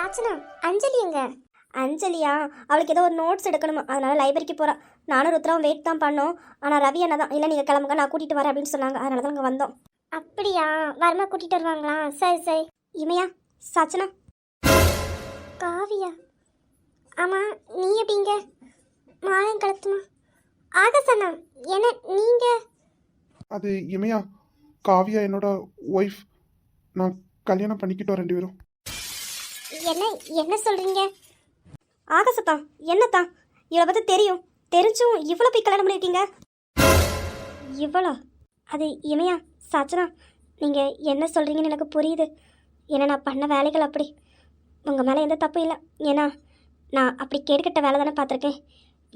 சாச்சனா, அஞ்சலி எங்க? அஞ்சலியா? அவளுக்கு ஏதோ ஒரு நோட்ஸ் எடுக்கணுமா, அதனால லைப்ரரிக்கு போறா. நானும் ருத்ராவும் வெயிட் தான் பண்ணோம். ஆனால் ரவி என்ன தான் இல்லை நீங்கள் கிளம்புங்க நான் கூட்டிகிட்டு வரேன் அப்படின்னு சொன்னாங்க. அதனால தான் நாங்கள் வந்தோம். அப்படியா? வரமா கூட்டிகிட்டு வருவாங்களா? சரி சரி. இமையா, சாச்சனா, காவியா. ஆமாம், நீ எப்படிங்க? மாலையும் கழுத்துமா? ஆகசனா, என்ன நீங்கள்? அது இமையா, காவியா என்னோட ஒய்ஃப். நான் கல்யாணம் பண்ணிக்கிட்டோம் ரெண்டு பேரும். என்ன என்ன சொல்கிறீங்க? ஆகாசத்தான், என்னத்தான் இவளை பற்றி தெரியும், தெரிஞ்சும் இவ்வளோ போய் கல்யாணம் பண்ணியிருக்கீங்க? இவ்வளோ? அது இமையா, சாச்சனா, நீங்கள் என்ன சொல்கிறீங்கன்னு எனக்கு புரியுது. ஏன்னா நான் பண்ண வேலைகள் அப்படி. உங்கள் மேலே எந்த தப்பும் இல்லை. ஏன்னா நான் அப்படி கேடுகட்ட வேலை தானே பார்த்துருக்கேன்.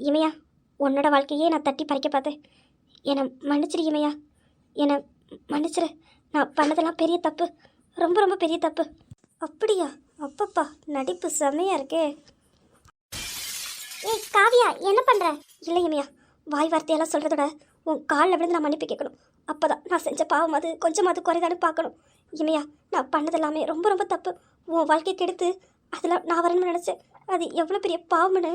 இமையா, உன்னோட வாழ்க்கையே நான் தட்டி பறிக்க பார்த்தேன். என்னை மன்னிச்சிரு இமையா, என்னை மன்னிச்சிரு. நான் பண்ணதெல்லாம் பெரிய தப்பு, ரொம்ப ரொம்ப பெரிய தப்பு. அப்படியா? அப்பப்பா, நடிப்பு செம்மையாக இருக்கே. ஏய் காவியா, என்ன பண்ணுற? இல்லை இமையா, வாய் வார்த்தையெல்லாம் சொல்கிறதோட உன் காலில் விழுந்து நான் மன்னிப்பு கேட்கணும். அப்போ தான் நான் செஞ்ச பாவம் அது கொஞ்சமாவது குறைதானு பார்க்கணும். இமையா, நான் பண்ணதெல்லாமே ரொம்ப ரொம்ப தப்பு. உன் வாழ்க்கைக்கு எடுத்து அதில் நான் வரணும்னு நினச்சேன். அது எவ்வளோ பெரிய பாவம்னு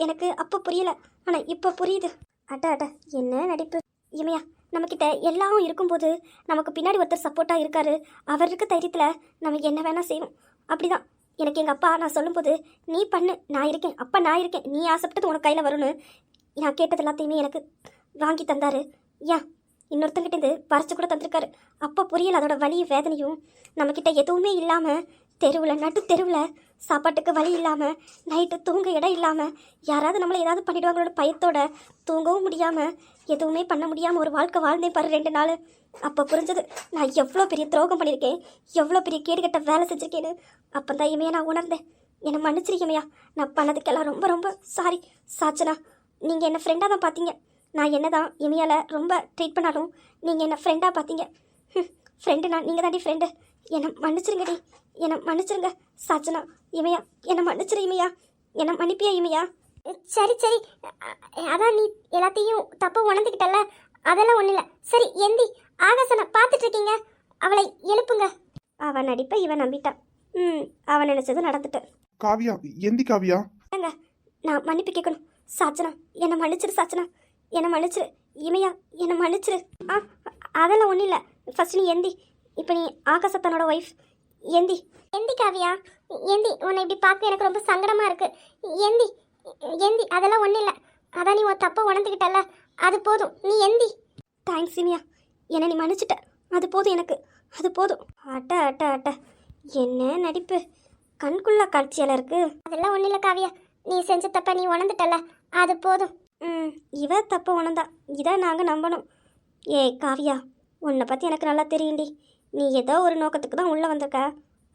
எனக்கு அப்போ புரியலை, ஆனால் இப்போ புரியுது. அட என்ன நடிப்பு. இமையா, நம்மக்கிட்ட எல்லாம் இருக்கும்போது நமக்கு பின்னாடி ஒருத்தர் சப்போர்ட்டாக இருக்காரு. அவர் இருக்க தைரியத்தில் நம்ம என்ன வேணால் செய்வோம். அப்படிதான் எனக்கு எங்கள் அப்பா நான் சொல்லும்போது, நீ பண்ணு, நான் இருக்கேன், அப்பா நான் இருக்கேன், நீ ஆசைப்பட்டது உனக்கு கையில் வரும்னு நான் கேட்டது எல்லாத்தையுமே எனக்கு வாங்கி தந்தார். ஏன் இன்னொருத்தங்கிட்டேருந்து பறிச்சு கூட தந்திருக்காரு. அப்போ புரியல அதோட வலியும் வேதனையும். நம்மக்கிட்ட எதுவுமே இல்லாமல் தெருவில், நட்டு தெருவில் சாப்பாட்டுக்கு வழி இல்லாமல், நைட்டு தூங்க இடம் இல்லாமல், யாராவது நம்மளை ஏதாவது பண்ணிடுவாங்களோட பயத்தோட தூங்கவும் முடியாமல், எதுவுமே பண்ண முடியாமல் ஒரு வாழ்க்கை வாழ்ந்தேன் பாரு 2 நாள். அப்போ புரிஞ்சது நான் எவ்வளோ பெரிய துரோகம் பண்ணியிருக்கேன், எவ்வளோ பெரிய கேடுகட்ட வேலை செஞ்சுருக்கேன்னு. அப்போ தான் இமையா நான் உணர்ந்தேன். என்னை மன்னிச்சிருக்கமையா, நான் பண்ணதுக்கெல்லாம் ரொம்ப ரொம்ப சாரி. சாச்சனா, நீங்கள் என்னை ஃப்ரெண்டாக தான் பார்த்தீங்க. நான் என்ன தான் இமையால் ரொம்ப ட்ரீட் பண்ணாலும் நீங்கள் என்னை ஃப்ரெண்டாக பார்த்தீங்க. ஃப்ரெண்டுண்ணா, நீங்கள் தாண்டி ஃப்ரெண்டு. என்னை மன்னிச்சிருங்கடி, என்னை மன்னிச்சிருங்க. சாச்சனா, இமையா, என்னை மன்னிச்சிரு இமையா, என்னை மன்னிப்பியா இமையா? சரி சரி, அதான் நீ எல்லாத்தையும் தப்பு உணர்ந்துக்கிட்டல, அதெல்லாம் ஒன்றும் இல்லை. சரி எந்தி. ஆகாசனை பார்த்துட்டு இருக்கீங்க, அவளை எழுப்புங்க. அவன் நடிப்பை இவன் நம்பிட்டான். அவன் நினைச்சது நடந்துட்டு. காவியா, எந்தி காவியா. நான் மன்னிப்பு கேட்கணும். சாச்சனா, என்னை மன்னிச்சிரு. சாச்சனா, என்னை மன்னிச்சிரு. இமையா, என்னை மன்னிச்சிரு. அதெல்லாம் ஒன்றும் இல்லை. ஃபர்ஸ்ட் நீ எந்தி. இப்போ நீ ஆகாசத்தனோட ஒய்ஃப். எந்தி எந்தி காவியா, எந்தி. உன்னை இப்படி பார்க்க எனக்கு ரொம்ப சங்கடமாக இருக்குது. எந்தி எந்தி, அதெல்லாம் ஒன்றும் இல்லை. அதான் நீ உன் தப்பை உணர்ந்துக்கிட்டல, அது போதும். நீ எந்தி. தேங்க்ஸ் இமியா, என்னை நீ மன்னிச்சிட்ட, அது போதும் எனக்கு, அது போதும். அட்ட அட்ட அட்ட, என்ன நடிப்பு, கண்குள்ள காட்சியால் இருக்குது. அதெல்லாம் ஒன்றும் இல்லை காவியா, நீ செஞ்ச தப்பை நீ உணர்ந்துட்டல, அது போதும். இவ தப்பை உணர்ந்தா, இதை நாங்கள் நம்பணும். ஏய் காவியா, உன்னை பற்றி எனக்கு நல்லா தெரியும்டி. நீ ஏதோ ஒரு நோக்கத்துக்கு தான் உள்ளே வந்திருக்க.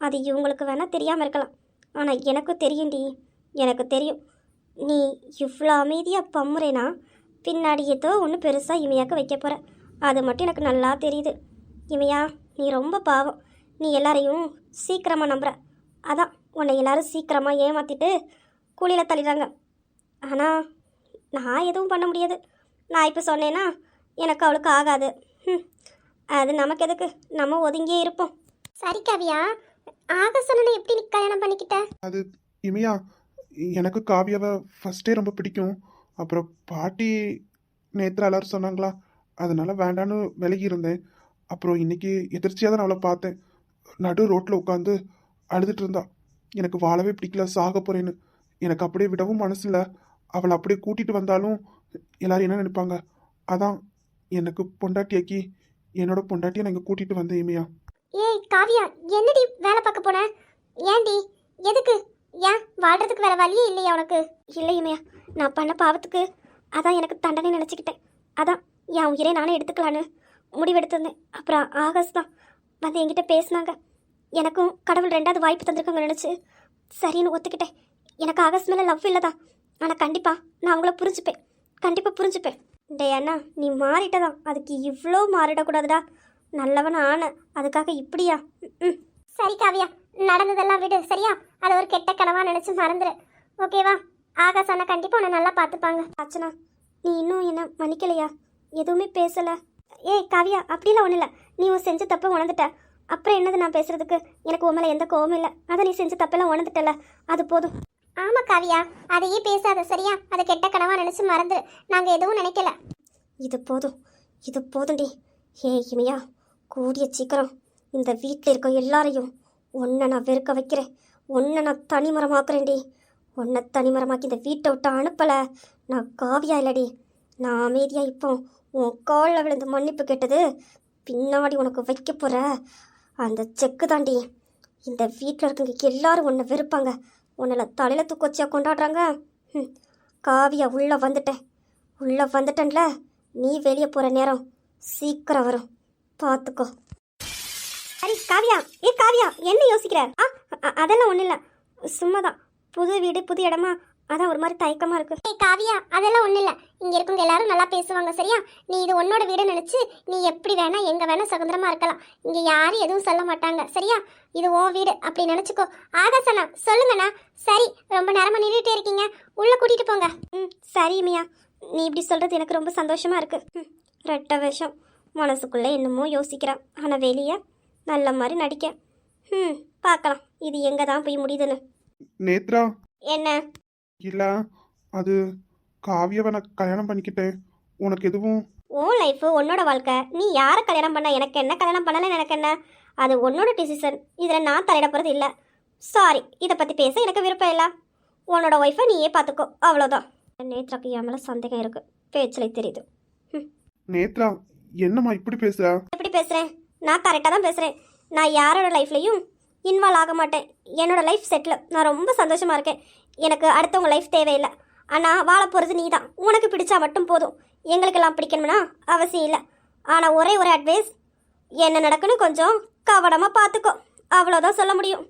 அது இவங்களுக்கு வேணால் தெரியாமல் இருக்கலாம், ஆனால் எனக்கும் தெரியும்டி. எனக்கு தெரியும் நீ இவ்வளோ அமைதியாக பம்முறேனா பின்னாடி ஏதோ ஒன்று பெருசாக இமையாக்க வைக்க போகிற. அது மட்டும் எனக்கு நல்லா தெரியுது. இமையா, நீ ரொம்ப பாவம். நீ எல்லாரையும் சீக்கிரமாக நம்புற. அதான் உன்னை எல்லாரும் சீக்கிரமாக ஏமாற்றிட்டு கூலியில் தள்ளிடுறாங்க. ஆனால் நான் எதுவும் பண்ண முடியாது. நான் இப்போ சொன்னேன்னா எனக்கு அவளுக்கு ஆகாது. அது நமக்கு எதுக்கு, நம்ம ஒதுங்கியே இருப்போம். சரி காவியா, ஆகாசனை எப்படி நீ கல்யாணம் பண்ணிக்கிட்ட? அது இமையா, எனக்கு காவியாவை ஃபஸ்ட்டே ரொம்ப பிடிக்கும். அப்புறம் பாட்டி நேற்று எல்லாரும் சொன்னாங்களா, அதனால வேண்டான்னு விலகி இருந்தேன். அப்புறம் இன்னைக்கு எதிர்ச்சியாக தான் நான் அவளை பார்த்தேன். நடு ரோட்டில் உட்காந்து அழுதுட்டு இருந்தா. எனக்கு வாழவே பிடிக்கல, சாக போகிறேன்னு. எனக்கு அப்படியே விடவும் மனசு இல்லை. அவளை அப்படியே கூட்டிகிட்டு வந்தாலும் எல்லாரும் என்ன நினைப்பாங்க. அதான் எனக்கு பொண்டாட்டியாக்கி என்னோட பொண்டாட்டியை நான் இங்கே கூட்டிகிட்டு வந்தேன் இமையா. ஏய் காவியா, என்னடி வேலை பார்க்க போன? ஏன்டி, எதுக்கு? ஏன் வாழ்றதுக்கு வேற வழியே இல்லையா உனக்கு? இல்லை இமையா, நான் பண்ண பாவத்துக்கு அதான் எனக்கு தண்டனை நினச்சிக்கிட்டேன். அதான் என் உயிரை நானே எடுத்துக்கலான்னு முடிவெடுத்திருந்தேன். அப்புறம் ஆகாஷ் தான் வந்து என்கிட்ட பேசினாங்க. எனக்கும் கடவுள் 2வது வாய்ப்பு தந்திருக்காங்க நினச்சி சரின்னு ஒத்துக்கிட்டேன். எனக்கு ஆகாஷ் மேலே லவ் இல்லை தான், ஆனால் கண்டிப்பாக நான் அவங்கள புரிஞ்சுப்பேன், கண்டிப்பாக புரிஞ்சுப்பேன். டே அண்ணா, நீ மாறிட்டதான், அதுக்கு இவ்வளோ மாறிடக்கூடாதுடா. நல்லவனா ஆன அதுக்காக இப்படியா? சரி காவியா, நடந்ததெல்லாம் விடு சரியா? அதை ஒரு கெட்ட கனவா நினச்சி மறந்துடு, ஓகேவா? ஆகாஷ் அண்ணா கண்டிப்பாக உன்னை நல்லா பார்த்துப்பாங்க. ஆச்சனா, நீ இன்னும் என்ன மன்னிக்கலையா? எதுவுமே பேசலை. ஏய் காவியா, அப்படிலாம் ஒன்றும் இல்லை. நீ உன் செஞ்ச தப்பை உணர்ந்துட்ட. அப்புறம் என்னது நான் பேசுறதுக்கு? எனக்கு உன் மேலே எந்த கோவமும் இல்லை. அதை நீ செஞ்ச தப்பெல்லாம் உணர்ந்துட்டல, அது போதும். ஆமா காவியா, அதையே பேசாத சரியா? அதை கெட்ட கனவா நினைச்சு மறந்துரு. நாங்க எதுவும் நினைக்கல. இது போதும், இது போதும்டி. ஏ இமையா, கூடிய சீக்கிரம் இந்த வீட்டில் இருக்க எல்லாரையும் உன்னை நான் வெறுக்க வைக்கிறேன். உன்னை நான் தனிமரமாக்குறேன்டி. உன்னை தனிமரமாக்கி இந்த வீட்டை விட்டு அனுப்பலை. நான் காவியா இல்லடி. நான் அமைதியா இப்போ உன் காலில் விழுந்து மன்னிப்பு கேட்டது பின்னாடி உனக்கு வைக்க போகிற அந்த செக்கு தாண்டி. இந்த வீட்டில் இருக்கவங்க எல்லாரும் உன்னை வெறுப்பாங்க. உன்னை தலையில் தூக்க வச்சியா கொண்டாடுறாங்க. காவியா உள்ளே வந்துட்டேன்ல. நீ வெளியே போகிற நேரம் சீக்கிரம் வரும், பார்த்துக்கோ. சரி காவியா, காவியா என்ன யோசிக்கிற? அதெல்லாம் ஒன்றும் இல்லை, சும்மா தான். புது வீடு புது இடமா, அதான் ஒரு மாதிரி தயக்கமாக இருக்கு. ஏய் காவியா, அதெல்லாம் ஒன்றும் இல்லை. இங்கே இருக்கவங்க எல்லாரும் நல்லா பேசுவாங்க சரியா? நீ இது உன்னோட வீடு நினச்சி நீ எப்படி வேணா எங்கே வேணா சுதந்திரமா இருக்கலாம். இங்கே யாரும் எதுவும் சொல்ல மாட்டாங்க சரியா? இது உன் வீடு அப்படி நினச்சிக்கோ. ஆகாசண்ணா சொல்லுங்கண்ணா. சரி, ரொம்ப நேரமாக நின்றுட்டே இருக்கீங்க, உள்ளே கூட்டிகிட்டு போங்க. சரி மியா, நீ இப்படி சொல்கிறது எனக்கு ரொம்ப சந்தோஷமாக இருக்கு. ரெட்ட வேஷம், மனசுக்குள்ளே என்னமோ யோசிக்கிறான், ஆனால் வெளியே நல்ல மாதிரி நடிக்க. பார்க்கலாம் இது எங்கே தான் போய் முடியுதுன்னு. நேத்ரா, என்ன? இல்ல அது காவியாவை நான் கல்யாணம் பண்ணிக்கிட்டேன். உனக்கு எதுவும்? உன் லைஃபு உன்னோட வாழ்க்கை. நீ யாரை கல்யாணம் பண்ண எனக்கு என்ன, கல்யாணம் பண்ணலன்னு எனக்கு என்ன? அது உன்னோட டிசிஷன். இதில் நான் தலையிட போகிறது இல்லை. சாரி, இதை பற்றி பேச எனக்கு விருப்பம் இல்லை. உன்னோட ஒய்ஃபை நீயே பார்த்துக்கோ, அவ்வளோதான். நேத்ராக்கு என் மேலே சந்தேகம் இருக்குது, பேச்சில் தெரியுது. நேத்ரா, என்னம்மா இப்படி பேசுற? எப்படி பேசுகிறேன்? நான் கரெக்டாக தான் பேசுகிறேன். நான் யாரோட லைஃப்லையும் இன்வால்வ் ஆக மாட்டேன். என்னோட லைஃப் செட்டில் நான் ரொம்ப சந்தோஷமாக இருக்கேன். எனக்கு அடுத்தவங்க லைஃப் தேவையில்லை. ஆனால் வாழ போகிறது நீ தான். உனக்கு பிடிச்சா மட்டும் போதும். எங்களுக்கெல்லாம் பிடிக்கணும்னா அவசியம் இல்லை. ஆனால் ஒரே ஒரு அட்வைஸ், என்ன நடக்குன்னு கொஞ்சம் கவனமாக பார்த்துக்கோ, அவ்வளோதான் சொல்ல முடியும்.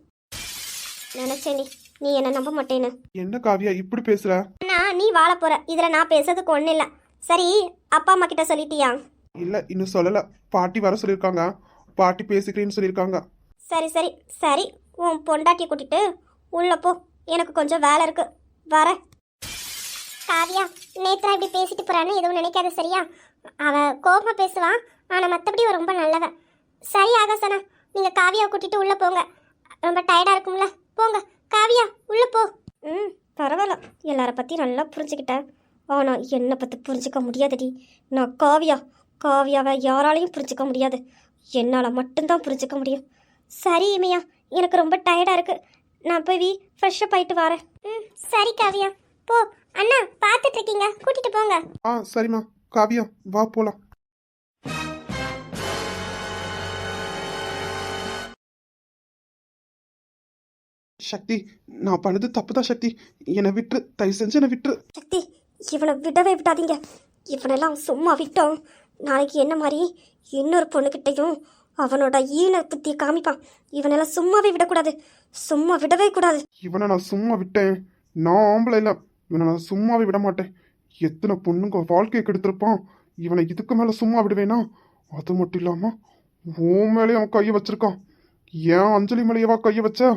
நினச்சேன் நீ என்ன நம்ப மாட்டேன்னு. என்ன காவியா இப்படி பேசுற? ஆனால் நீ வாழ போகிற, இதில் நான் பேசுறதுக்கு ஒன்றும் இல்லை. சரி, அப்பா அம்மா கிட்ட சொல்லிட்டியா? இல்ல, இன்னும் சொல்லல. பாட்டி வர சொல்லியிருக்காங்க, பாட்டி பேசிக்கிறேன்னு சொல்லியிருக்காங்க. சரி சரி சரி, உன் பொண்டாட்டியை கூட்டிட்டு உள்ளே போ, எனக்கு கொஞ்சம் வேலை இருக்கு, வரேன். காவியா, நேத்ரா இப்படி பேசிட்டு போறான்னு எதுவும் நினைக்காத சரியா? அவ கோபமா பேசுவான், ஆனால் மற்றபடி அவ ரொம்ப நல்லவ. சரி ஆகாசனா, நீங்க காவியாவை கூட்டிட்டு உள்ள போங்க. ரொம்ப டயர்டா இருக்கும்ல, போங்க. காவியா உள்ள போ. பரவாயில்ல, எல்லாரை பற்றி நல்லா புரிஞ்சுக்கிட்டேன். ஆனால் என்னை பற்றி புரிஞ்சிக்க முடியாதுடி. நான் காவியாவை யாராலையும் புரிஞ்சிக்க முடியாது. என்னால் மட்டும்தான் புரிஞ்சிக்க முடியும். சரி இமையா, எனக்கு ரொம்ப டயர்டாக இருக்குது. நான் போய் ஃப்ரெஷ்ஷப் ஆகிட்டு வரேன். சரி காவியா, போ. அண்ணா பார்த்துட்டு இருக்கீங்க, கூட்டிட்டு போங்க. சரிம்மா. காவியா வா போலாம். சக்தி, நான் பண்ணது தப்புதான் சக்தி. என்னை விட்டு, தயவு செஞ்சு என்னை விட்டு. சக்தி, இவனை விடவே விடாதீங்க. இவனெல்லாம் சும்மா விட்டோம், நாளைக்கு என்ன மாதிரி இன்னொரு பொண்ணுக்கிட்டையும் அவனோட ஈன புத்தியை காமிப்பான். இவனெல்லாம் சும்மாவே விடக்கூடாது, சும்மா விடவே கூடாது. இவனை நான் சும்மா விட்டேன், நான் ஆம்பளை இல்லை. இவனை நான் சும்மாவே விட மாட்டேன். எத்தனை பொண்ணுங்க வாழ்க்கையை கெடுத்திருப்பான். இவனை இதுக்கு மேலே சும்மா விடுவேனா? அது மட்டும் இல்லாமல் உன் மேலே அவன் கையை வச்சிருக்கான். ஏன் அஞ்சலி மேலேயவா கையை வச்சா?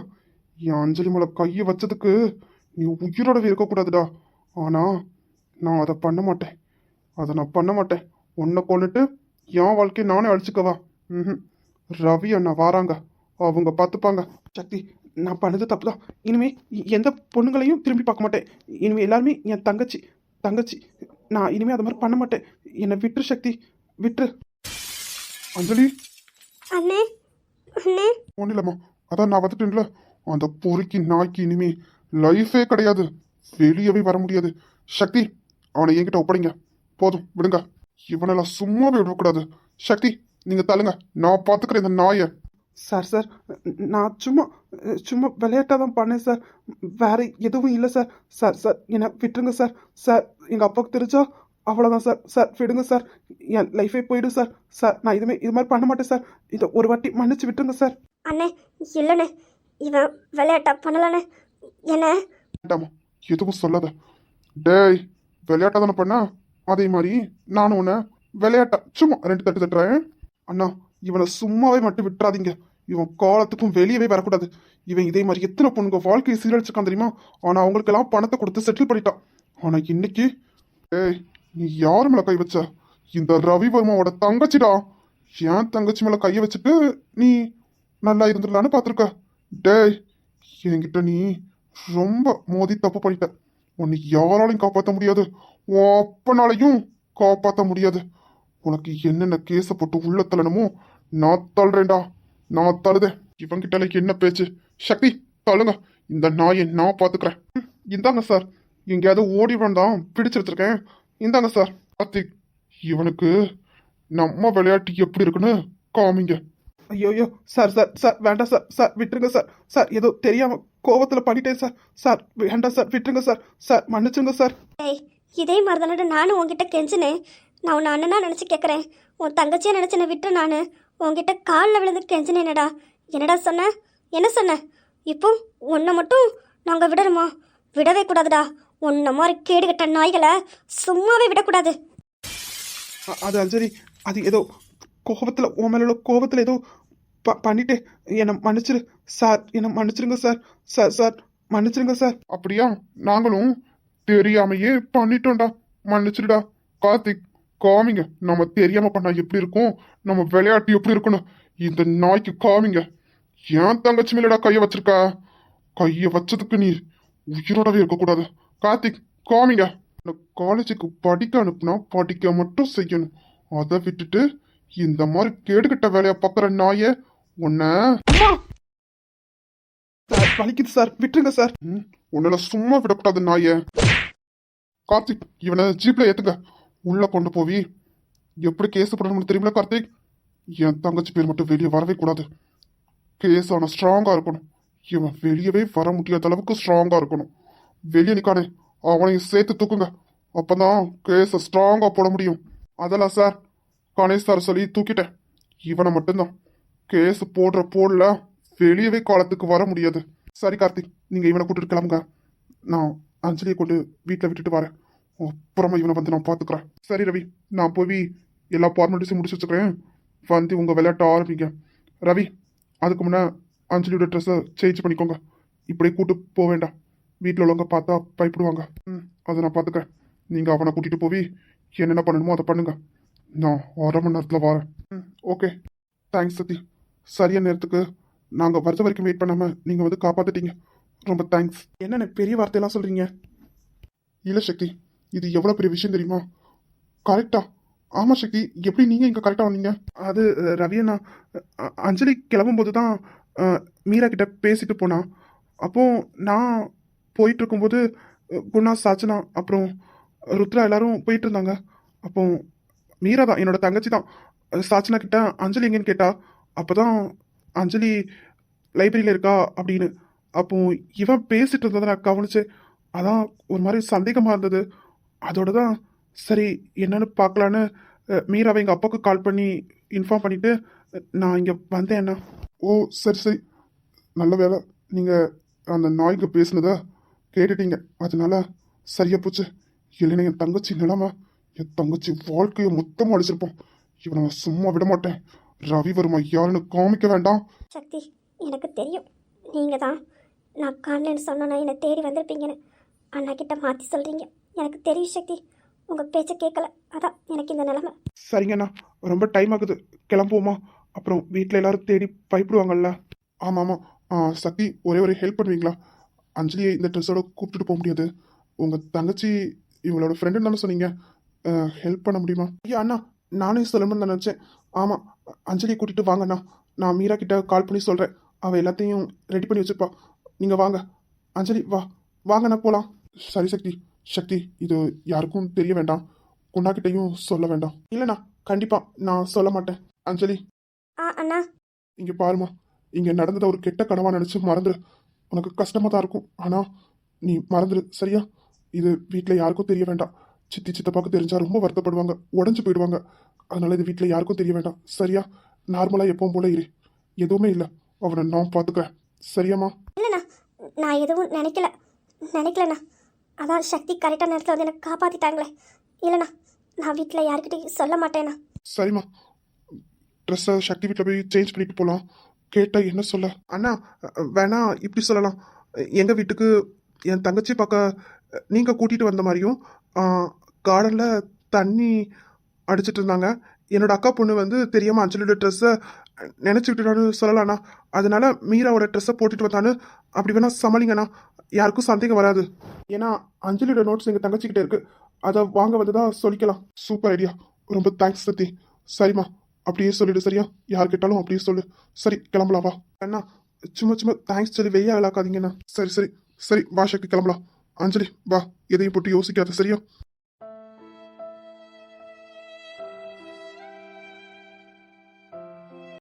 என் அஞ்சலி மேலே கையை வச்சதுக்கு நீ உயிரோடவே இருக்கக்கூடாதுடா. ஆனால் நான் அதை பண்ண மாட்டேன். உன்னை கொண்டுட்டு என் வாழ்க்கையை நானே அழிச்சுக்கவா? ரவி அண்ணா வாராங்க, அவங்க பார்த்துப்பாங்க. சக்தி, நான் பண்ணது தப்பு தான். இனிமே எந்த பொண்ணுங்களையும் திரும்பி பார்க்க மாட்டேன். இனிமே எல்லாருமே என் தங்கச்சி. நான் இனிமே அது மாதிரி பண்ண மாட்டேன். என்னை விட்டுரு சக்தி, விட்டுரு. அஞ்சலி. அண்ணே ஒன்றும் இல்லைம்மா, அதான் நான் வந்துட்டேன்ல. அந்த பொறுக்கி நாய்க்கு இனிமே லைஃபே கிடையாது, வெளியவே வர முடியாது. சக்தி, அவனை என்கிட்ட ஒப்படைங்க, போதும் விடுங்க. இவனெல்லாம் சும்மாவே விடக்கூடாது. சக்தி, நீங்க தள்ளுங்க, நான் பார்த்துக்கிறேன் இந்த நாயை. சார், நான் சும்மா விளையாட்டாக தான் பண்ணேன் சார், வேற எதுவும் இல்லை சார். என்னை விட்டுருங்க சார். எங்கள் அப்பாவுக்கு தெரிஞ்சா அவ்வளோதான் சார். விடுங்க சார், என் லைஃபே போயிடும் சார். நான் இது மாதிரி பண்ண மாட்டேன் சார். இதை ஒரு வாட்டி மன்னிச்சு விட்டுருங்க சார். அண்ணே, இல்லைண்ணே, இவன் விளையாட்டா பண்ணலண்ணே. என்ன? வேண்டாமா, எதுவும் சொல்லாத. டேய், விளையாட்டா தானே பண்ண, அதே மாதிரி நானும் உன்னை விளையாட்டா சும்மா 2 தட்டு தட்டுறேன். அண்ணா, இவனை சும்மாவே மட்டும் விட்டுறாதீங்க. இவன் காலத்துக்கும் வெளியவே வரக்கூடாது. இவன் இதே மாதிரி எத்தனை பொண்ணுங்க வாழ்க்கையை சீரழிச்சிருக்கான் தெரியுமா? ஆனால் அவங்களுக்கெல்லாம் பணத்தை கொடுத்து செட்டில் பண்ணிட்டான். ஆனால் இன்னைக்கு நீ யாரு மேலே கை வச்ச? இந்த ரவி வர்மாவோட தங்கச்சிடா. என் தங்கச்சி மேலே கையை வச்சுட்டு நீ நல்லா இருந்துடலான்னு பார்த்துருக்க. டேய், என்கிட்ட நீ ரொம்ப மோதி தப்பு பண்ணிட்ட. உன்னை யாராலையும் காப்பாற்ற முடியாது, உன் அப்பனாலையும் காப்பாற்ற முடியாது. உனக்கு என்னென்ன கேஸை போட்டு உள்ள தள்ளணுமோ நான் தள்ளுறேன்டா, நான் தள்ளுதேன். இவங்கிட்ட என்ன பேச்சு? சக்தி, தள்ளுங்க, இந்த நாயை நான் பார்த்துக்கிறேன். இந்தாங்க சார், எங்கேயாவது ஓடி வந்தான் பிடிச்சு வச்சிருக்கேன். இந்தாங்க சார். கார்த்திக், இவனுக்கு நம்ம விளையாட்டு எப்படி இருக்குன்னு காமிங்க. ஐயோ சார் சார் சார் வேண்டாம் சார், சார் விட்டுருங்க சார், சார் ஏதோ தெரியாம கோவத்தில் பண்ணிட்டேன் சார், சார் வேண்டாம் சார், விட்டுருங்க சார், சார் மன்னிச்சுங்க சார். ஏய், இதே மாதிரி தானே நானும் உங்ககிட்ட கெஞ்சினேன். நான் உன்னை அண்ணனா நினச்சி கேட்குறேன், உன் தங்கச்சியை நினச்சி நான் விட்டு நான் உங்ககிட்ட காலில் விழுந்து கெஞ்சினேனடா. என்னடா சொன்ன? என்ன சொன்ன? இப்போ உன்னை மட்டும் நாங்கள் விடணுமா? விடவே கூடாதுடா. உன்னை மாதிரி கேடுகட்ட நாய்களை சும்மாவே விடக்கூடாது. அது அஞ்சலி, அது ஏதோ கோபத்தில் உன் மேல உள்ள கோபத்தில் ஏதோ பண்ணிட்டு என்னை மன்னிச்சிரு சார், என்னை மன்னிச்சிருங்க சார், சார் சார் மன்னிச்சிருங்க சார். அப்படியா? நாங்களும் தெரியாமையே பண்ணிட்டோம்டா, மன்னிச்சிருடா. கார்த்திக், காமிங்க நம்ம தெரியாம பண்ணா எப்படி இருக்கும், நம்ம விளையாட்டு எப்படி இருக்கணும், இந்த நாய்க்கு காமிங்க. ஏன் தங்கச்சி மேலடா கைய வச்சிருக்கா? கைய வச்சதுக்கு நீ உயிரோடவே இருக்கக்கூடாது. கார்த்திக், காமிங்க. காலேஜுக்கு படிக்க அனுப்புனா படிக்க மட்டும் செய்யணும். அதை விட்டுட்டு இந்த மாதிரி கேடுகட்ட வேலையை பார்க்குற நாய உன்ன வலிக்குது சார், விட்டுருங்க சார். உன்னால சும்மா விடக்கூடாது நாய. கார்த்திக், இவனை ஜீப்ல ஏத்துங்க, உள்ள கொண்டு போவி எப்படி கேஸ் போடணும்னு தெரியுமில கார்த்திக். என் தங்கச்சி பேர் மட்டும் வெளியே வரவே கூடாது. கேஸ் ஆனா ஸ்ட்ராங்கா இருக்கணும். இவன் வெளியவே வர முடியாத அளவுக்கு ஸ்ட்ராங்கா இருக்கணும். வெளியே நிக்கானே, அவனையும் சேர்த்து தூக்குங்க, அப்பதான் கேஸ ஸ்ட்ராங்கா போட முடியும். அதெல்லாம் சார் கணேஷ் சார் சொல்லி தூக்கிட்டேன். இவனை மட்டும்தான் கேஸ் போடல வெளியவே காலத்துக்கு வர முடியாது. சரி கார்த்திக், நீங்க இவனை கூட்டிட்டு கிளம்புங்க. நான் அஞ்சலியை கொண்டு வீட்டில் விட்டுட்டு வரேன். அப்புறமா இவனை வந்து நான் பார்த்துக்கிறேன். சரி ரவி, நான் போய் எல்லா ஃபார்மாலிட்டிஸும் முடிச்சு வச்சுக்கிறேன். வந்து உங்க விளையாட்ட ஆரம்பிங்க. ரவி, அதுக்கு முன்னே அஞ்சலியோட ட்ரெஸ்ஸை சேஞ்ச் பண்ணிக்கோங்க. இப்படியே கூட்டு போக வேண்டாம், வீட்டில் உள்ளவங்க பார்த்தா பயப்படுவாங்க. அதை நான் பார்த்துக்கிறேன். நீங்கள் அவனை கூட்டிகிட்டு போய் என்னென்ன பண்ணணுமோ அதை பண்ணுங்க. நான் 1/2 மணி நேரத்தில் வரேன். ஓகே, தேங்க்ஸ் சத்தி. சரியான நேரத்துக்கு நாங்கள் வருஷ வரைக்கும் வெயிட் பண்ணாமல் நீங்கள் வந்து காப்பாற்றிட்டீங்க, ரொம்ப தேங்க்ஸ். என்னென்ன பெரிய வார்த்தையெல்லாம் சொல்கிறீங்க? இல்லை சக்தி, இது எவ்வளோ பெரிய விஷயம் தெரியுமா? கரெக்டா? ஆமாம் சக்தி, எப்படி நீங்கள் இங்கே கரெக்டாக வந்தீங்க? அது ரவியண்ணா, அஞ்சலி கிளம்பும்போது தான் மீரா கிட்ட பேசிட்டு போனான். அப்போது நான் போயிட்டு இருக்கும்போது குணா, சாச்சனா, அப்புறம் ருத்ரா எல்லாரும் போயிட்டு இருந்தாங்க. அப்போ மீரா தான், என்னோட தங்கச்சி தான், சாச்சனா கிட்ட அஞ்சலி எங்கேன்னு கேட்டா. அப்போ தான் அஞ்சலி லைப்ரரியில் இருக்கா அப்படின்னு. அப்போ இவன் பேசிட்டு இருந்ததை நான் கவனிச்சேன். அதான் ஒரு மாதிரி சந்தேகமாக இருந்தது. அதோட தான் சரி என்னன்னு பார்க்கலான்னு மீராவை எங்கள் அப்பாவுக்கு கால் பண்ணி இன்ஃபார்ம் பண்ணிவிட்டு நான் இங்கே வந்தேன். அண்ணா, ஓ சரி சரி, நல்ல வேலை நீங்கள் அந்த நாய்க்கு பேசுனதை கேட்டுட்டீங்க, அதனால சரியா போச்சு. இல்லைன்னா என் தங்கச்சி நிலைமை, என் தங்கச்சி வாழ்க்கையை மொத்தமாக அழிச்சிருப்போம். இவனை நான் சும்மா விட மாட்டேன். ரவி வருமா யாருன்னு காமிக்க வேண்டாம். சக்தி, எனக்கு தெரியும் நீங்கள் தான் நான் காணலன்னு சொன்னோன்னா என்னை தேடி வந்திருப்பீங்கன்னு. அண்ணா கிட்ட மாற்றி சொல்கிறீங்க. எனக்கு தெரியும் சக்தி, உங்கள் பேச்சை கேட்கல, அதான் எனக்கு இந்த நிலைமை. சரிங்கண்ணா, ரொம்ப டைம் ஆகுது, கிளம்புவோமா? அப்புறம் வீட்டில் எல்லாரும் தேடி பயப்படுவாங்கல்ல. ஆமாம் ஆமாம். சக்தி, ஒரே ஒரு ஹெல்ப் பண்ணுவீங்களா? அஞ்சலியை இந்த ட்ரெஸ்ஸோட கூப்பிட்டுட்டு போக முடியாது. உங்கள் தங்கச்சி இவங்களோட ஃப்ரெண்டுன்னு தானே சொன்னீங்க, ஹெல்ப் பண்ண முடியுமா? ஐயா அண்ணா, நானே சொல்லணும்னு தான் நினச்சேன். ஆமாம், அஞ்சலியை கூட்டிகிட்டு வாங்கண்ணா. நான் மீரா கிட்ட கால் பண்ணி சொல்கிறேன், அவள் எல்லாத்தையும் ரெடி பண்ணி வச்சுப்பா. நீங்கள் வாங்க. அஞ்சலி வா, வாங்கண்ணா போகலாம். சரி சக்தி. சக்தி, இது யாருக்கும் தெரிய வேண்டாம், குணாக்கிட்டையும் சொல்ல வேண்டாம். இல்லைண்ணா, கண்டிப்பாக நான் சொல்ல மாட்டேன். அஞ்சலி, அண்ணா, இங்கே பாருமா, இங்கே நடந்ததை ஒரு கெட்ட கனவா நினச்சி மறந்துடு. உனக்கு கஷ்டமாக தான் இருக்கும், ஆனால் நீ மறந்துடு, சரியா? இது வீட்டில் யாருக்கும் தெரிய வேண்டாம். சித்தி சித்தப்பாக்கு தெரிஞ்சா ரொம்ப வருத்தப்படுவாங்க, உடஞ்சி போயிடுவாங்க. அதனால இது வீட்டில் யாருக்கும் தெரிய வேண்டாம், சரியா? நார்மலாக எப்பவும் போல இரு, எதுவுமே இல்லை, அவனை நான் பார்த்துக்கிறேன், சரியாம்மா? இல்லைண்ணா, நான் எதுவும் நினைக்கலண்ணா. அதான் சக்தி கரெக்டான நேரத்தில் வந்து எனக்கு காப்பாற்றிட்டாங்களே. இல்லைண்ணா, நான் வீட்டில் யாருக்கிட்டையும் சொல்ல மாட்டேண்ணா. சரிம்மா, ட்ரெஸ்ஸை சக்தி வீட்டில் போய் சேஞ்ச் பண்ணிட்டு போகலாம். கேட்டால் என்ன சொல்ல? அண்ணா வேணா இப்படி சொல்லலாம், எங்கள் வீட்டுக்கு என் தங்கச்சி பார்க்க நீங்கள் கூட்டிகிட்டு வந்த மாதிரியும் கார்டனில் தண்ணி அடிச்சிட்டு இருந்தாங்க. என்னோட அக்கா பொண்ணு வந்து தெரியாமல் அஞ்சலியோட ட்ரெஸ்ஸை நினச்சிக்கிட்டு சொல்லலாண்ணா. அதனால மீராவோட ட்ரெஸ்ஸை போட்டுட்டு வந்தான்னு அப்படி வேணா சமாளிங்கண்ணா. யாருக்கும் சந்தேகம் வராது. ஏன்னா அஞ்சலியோட நோட்ஸ் எங்கள் தங்கச்சிக்கிட்ட இருக்கு. அதை வாங்க வந்ததா சொல்லிக்கலாம். Super idea. ரொம்ப தேங்க்ஸ் சத்தி. சரிம்மா, அப்படியே சொல்லிடு சரியா? யார் கேட்டாலும் அப்படியே சொல்லு. சரி கிளம்பலாம் வா. அண்ணா சும்மா சும்மா தேங்க்ஸ் சொல்லி வெய்யா விளாக்காதீங்கண்ணா. சரி சரி சரி, வா சக்தி கிளம்பலாம். அஞ்சலி வா, எதையும் போட்டு யோசிக்காத சரியா?